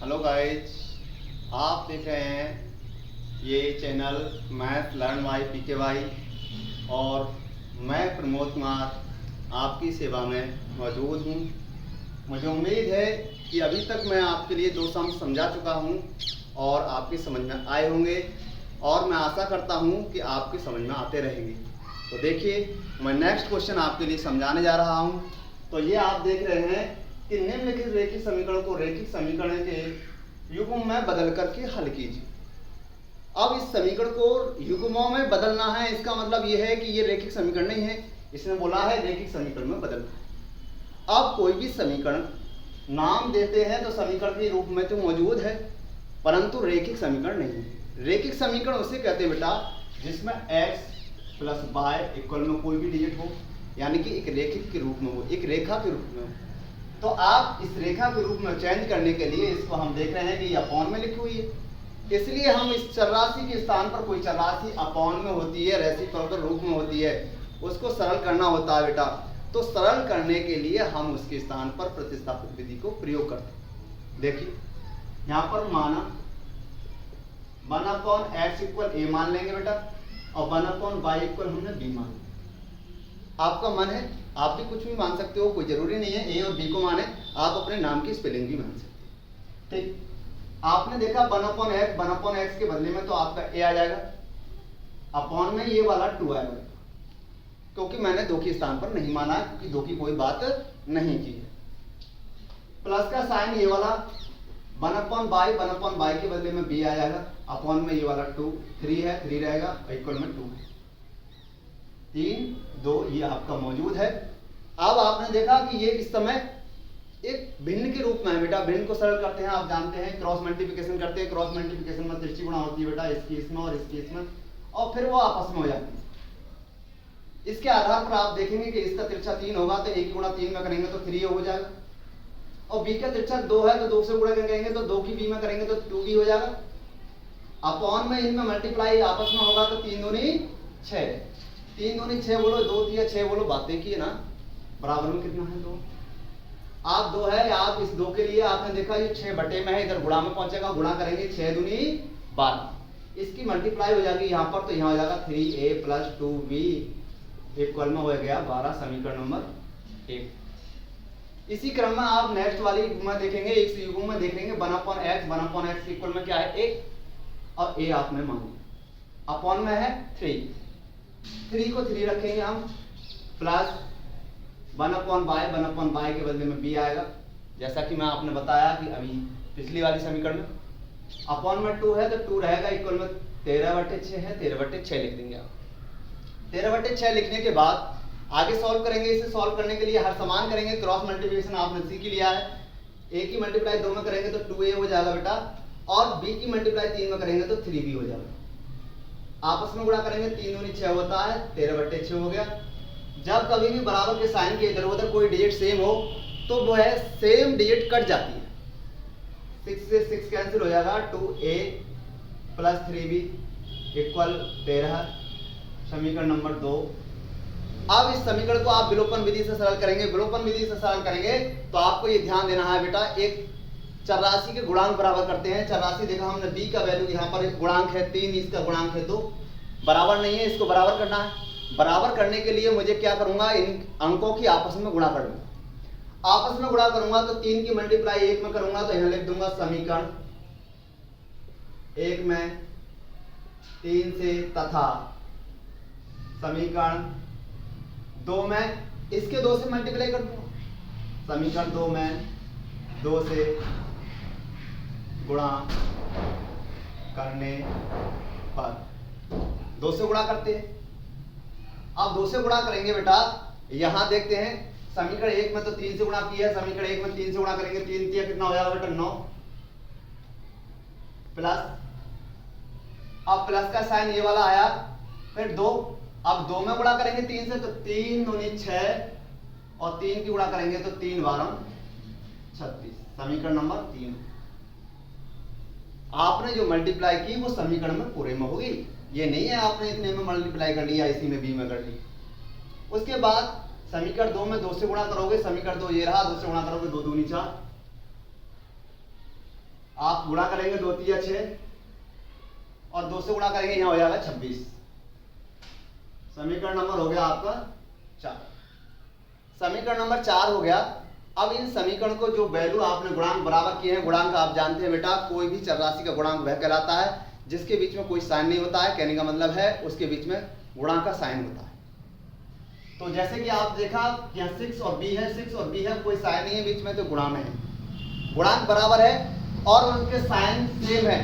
Hello guys, आप देख रहे हैं ये channel math learn by PKY और मैं प्रमोद कुमार आपकी सेवा में मौजूद हूँ। मुझे उम्मीद है कि अभी तक मैं आपके लिए दो सम समझा चुका हूँ और आपकी समझ में आए होंगे और मैं आशा करता हूँ कि आपकी समझ में आते रहेंगे। तो देखिए, मैं नेक्स्ट क्वेश्चन आपके लिए समझाने जा रहा हूँ। तो ये आप देख रहे हैं कि निम्नलिखित रैखिक समीकरण को रैखिक समीकरण के युग्म में बदल करके हल कीजिए। अब इस समीकरण को युग्मों में बदलना है, इसका मतलब यह है कि ये रैखिक समीकरण नहीं है, इसने बोला है रैखिक समीकरण में बदलना। अब कोई भी समीकरण नाम देते हैं तो समीकरण के रूप में तो मौजूद है, परंतु रैखिक समीकरण नहीं है। रैखिक समीकरण उसे कहते हैं बेटा जिसमें x प्लस y इक्वल में कोई भी डिजिट हो, यानी कि एक रैखिक के रूप में हो, एक रेखा के रूप में हो। तो आप इस रेखा के रूप में चेंज करने के लिए इसको हम देख रहे हैं कि ये अपॉन में लिखी हुई है, इसलिए हम इस चरराशि के स्थान पर कोई चरराशि अपॉन में होती है, रेसिप्रोकल के रूप में होती है, उसको सरल करना होता है बेटा। तो सरल करने के लिए हम उसके स्थान पर प्रतिस्थापन विधि को प्रयोग करते हैं। देखिए यहाँ पर माना 1/x इक्वल a मान लेंगे बेटा और 1/y इक्वल हमने b मान लिया। आपका मन है आप भी कुछ भी मान सकते हो, कोई जरूरी नहीं है a और b को माने, आप अपने नाम की स्पेलिंग भी मान सकते हैं। ठीक, आपने देखा 1/x के बदले में तो आपका a आ जाएगा, अपॉन में ये वाला 2 आएगा, क्योंकि मैंने 2 के स्थान पर नहीं माना, क्योंकि 2 की कोई बात नहीं की है। प्लस का साइन ये वाला 1/y के बदले में b आ जाएगा, अपॉन में ये वाला 2, 3 है, 3 रहेगा इक्वल में 2 है, 3 2 ये आपका मौजूद है। अब आपने देखा कि ये इस समय एक भिन्न के रूप में है बेटा। भिन्न को सरल करते हैं, आप जानते हैं क्रॉस मल्टीप्लिकेशन करते हैं, क्रॉस मल्टीप्लिकेशन में तिरछी गुणा होती है बेटा, इसकी इसमें और इसकी इसमें, और फिर वो आपस में हो जाती है। इसके आधार पर आप देखेंगे कि इसका तिरछा 3 होगा तो 1 गुणा 3 में करेंगे तो 3 हो जाएगा, और b का तिरछा 2 है तो 2 से गुणा करेंगे तो 2 की b में करेंगे तो 2b हो जाएगा। अपॉन में इनमें मल्टीप्लाई आपस में होगा तो 3 दूनी 6, 3 दूनी 6 बोलो, 2 दिया 6 बोलो, बातें की है ना। बराबर में कितना है 2, आप 2 है, आप इस 2 के लिए आपने देखा ये 6 बटे में है, इधर गुणा में पहुंचेगा, गुणा करेंगे 6 दूनी 12, इसकी मल्टीप्लाई हो जाएगी यहाँ पर, तो यहाँ हो जाएगा 3a प्लस 2b इक्वल में हो गया 12, समीकरण नंबर 1। इसी क्रम में आप नेक्स्ट वाली में देखेंगे, इस युग्म में देखेंगे 1/x इक्वल में क्या है 1, और a आपने मान लिया, अपॉन में है 3 को 3 रखेंगे हम, प्लस 1/y के बदले में b आएगा, जैसा कि मैं आपने बताया कि अभी पिछली वाली समीकरण में। अपॉन में 2 है तो 2 रहेगा इक्वल में 13/6 है, 13/6 लिख देंगे आप। 13/6 लिखने के बाद आगे सॉल्व करेंगे। इसे सॉल्व करने के लिए हर समान करेंगे, क्रॉस मल्टीप्लिकेशन आपने सीख लिया है। a की मल्टीप्लाई 2 में करेंगे तो 2a हो जाएगा बेटा, और b की मल्टीप्लाई 3 में करेंगे तो 3b हो जाएगा। आपस में गुणा करेंगे, 3 दूनी 6 होता है, 13/6 हो गया। जब कभी भी बराबर के साइन के इधर उधर कोई डिजिट सेम हो तो वो है सेम डिजिट कट जाती है, 6 से 6 कैंसिल हो जाएगा, 2a प्लस 3b इक्वल 13, समीकरण नंबर 2। अब इस समीकरण को आप विलोपन विधि से सरल करेंगे। विलोपन विधि से सरल करेंगे तो आपको ये ध्यान देना है बेटा, एक चरराशि के गुणांक बराबर करते हैं। चरराशि देखा हमने, b का वैल्यू यहाँ पर गुणांक है 3, इसका गुणांक है 2, बराबर नहीं है, इसको बराबर करना है। बराबर करने के लिए मुझे क्या करूंगा, इन अंकों की आपस में गुणा कर लूंगा। आपस में गुणा करूंगा तो 3 की मल्टीप्लाई 1 में करूंगा तो यहाँ लिख दूंगा समीकरण 1 में 3 से, तथा समीकरण 2 में इसके 2 से मल्टीप्लाई कर दूंगा, समीकरण 2 में 2 से गुणा करने पर, 2 से गुणा करते हैं। अब 2 से गुणा करेंगे बेटा, यहां देखते हैं समीकरण 1 में तो 3 से गुणा किया है, समीकरण 1 में 3 से गुणा करेंगे, 3 3 कितना हो जाएगा बेटा 9, प्लस, अब प्लस का साइन ये वाला आया, फिर 2, अब 2 में गुणा करेंगे 3 से तो 3 दूनी 6, और 3 की गुणा करेंगे तो 3 12 36, समीकरण नंबर 3। आपने जो मल्टीप्लाई की वो समीकरण में पूरे में होगी, ये नहीं है आपने इतने में मल्टीप्लाई कर लिया, इसी में b में कर ली। उसके बाद समीकरण 2 में 2 से गुणा करोगे, समीकरण 2 ये रहा, 2 से गुणा करोगे 2 दूनी 4, आप गुणा करेंगे 2 3 6 और 2 से गुणा करेंगे, यहाँ हो जाएगा 26। समीकरण नंबर हो गया आपका 4। समीकरण नंबर 4 हो गया। अब इन समीकरण को जो वैल्यू आपने गुणांक बराबर किए हैं, गुणांक आप जानते हैं बेटा, कोई भी चर राशि का गुणांक वह कहलाता है जिसके बीच में कोई साइन नहीं होता है। कहने का मतलब है उसके बीच में गुणांक का साइन होता है। तो जैसे कि आप देखा यहाँ 6 और b है, 6 और b है, कोई साइन नहीं है बीच में, तो गुणा में है, गुणांक बराबर है और उनके साइन सेम है,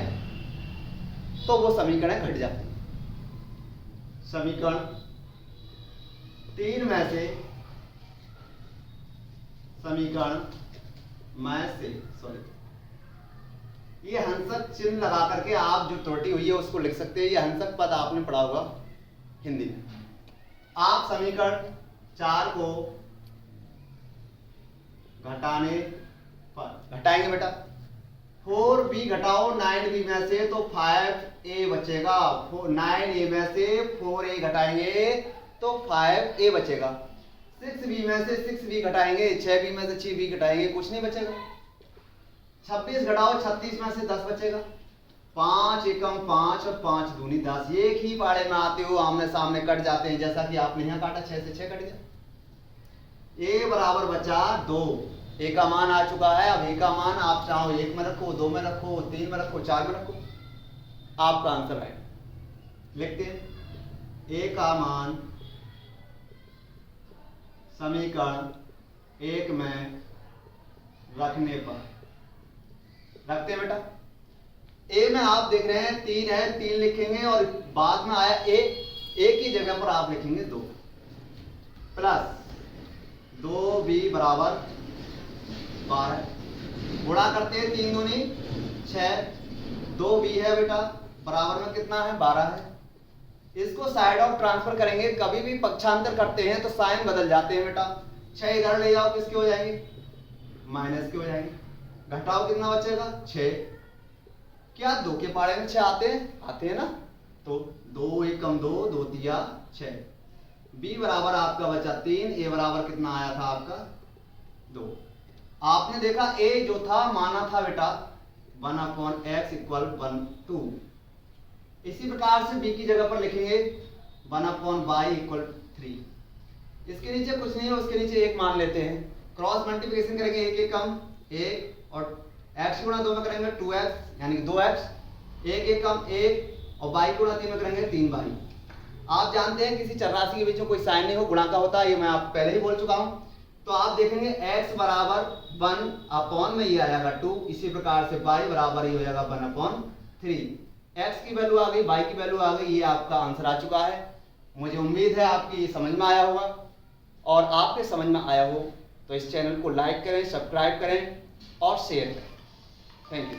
तो वो समीकरण घट जाती है। समीकरण 3 में से ये हंसक चिन्ह लगा करके आप जो त्रुटि हुई है उसको लिख सकते हैं। ये हंसक पद आपने पढ़ा होगा हिंदी में। आप समीकरण 4 को घटाने पर घटाएंगे बेटा, 4b घटाओ 9b में से तो 5a बचेगा। 9a में से 4a घटाएंगे तो 5a बचेगा। 6b में से 6b घटाएंगे, 6b में से 6b घटाएंगे, कुछ नहीं बचेगा। 26 घटाओ 36 में से 10 बचेगा। 5 एकम 5 और 5 दूनी 10। एक ही पाड़े में आते हो, आमने सामने कट जाते हैं, जैसा कि आपने यहाँ काटा, 6 से 6 कट गया। a बराबर बचा 2। a का मान आ चुका है। अब a का मान आप चाहो 1 में रखो, 2 में रखो, 3 में रखो, 4 में रखो, आपका आंसर है। लिखते हैं a का मान समीकरण 1 में रखने पर, रखते हैं बेटा। ए में आप देख रहे हैं 3 है, 3 लिखेंगे और बाद में आया ए की जगह पर आप लिखेंगे 2 प्लस 2b बराबर 12। गुणा करते हैं 3 दूनी 6, 2b है बेटा, बराबर में कितना है 12 है। इसको साइड ऑफ ट्रांसफर करेंगे, कभी भी पक्षांतर करते हैं तो साइन बदल जाते हैं बेटा। 6 इधर ले जाओ, किसके हो जाएंगे, माइनस के हो जाएंगे। घटाओ कितना बचेगा 6। क्या 2 के पाड़े में 6 आते हैं ना, तो 2 एकम 2, 2 तिया 6। b बराबर आपका बचा 3, a बराबर कितना आया था आपका 2। आपने देखा a जो था माना था बेटा 1/x इक्वल 1/2। इसी प्रकार से b की जगह पर लिखेंगे 1/y इक्वल 3। इसके नीचे कुछ नहीं है, उसके नीचे 1 मान लेते हैं। क्रॉस मल्टीप्लिकेशन करेंगे 1 एकम 1 और x गुणा 2 में करेंगे 2x यानी कि 2x, 1 एकम 1 और y गुणा 3 में करेंगे 3y। आप जानते हैं किसी चर राशि के बीच में कोई साइन नहीं हो, गुणा का होता है, ये मैं आपको पहले ही बोल चुका हूं। तो आप देखेंगे x बराबर 1/, में ये आएगा 2, इसी प्रकार से y बराबर ही हो जाएगा 1/3। x की वैल्यू आ गई, y की वैल्यू आ गई, ये आपका आंसर आ चुका है। मुझे उम्मीद है आपकी समझ में आया होगा, और आपके समझ में आया हो तो इस चैनल को लाइक करें, सब्सक्राइब करें और शेयर करें। Thank you.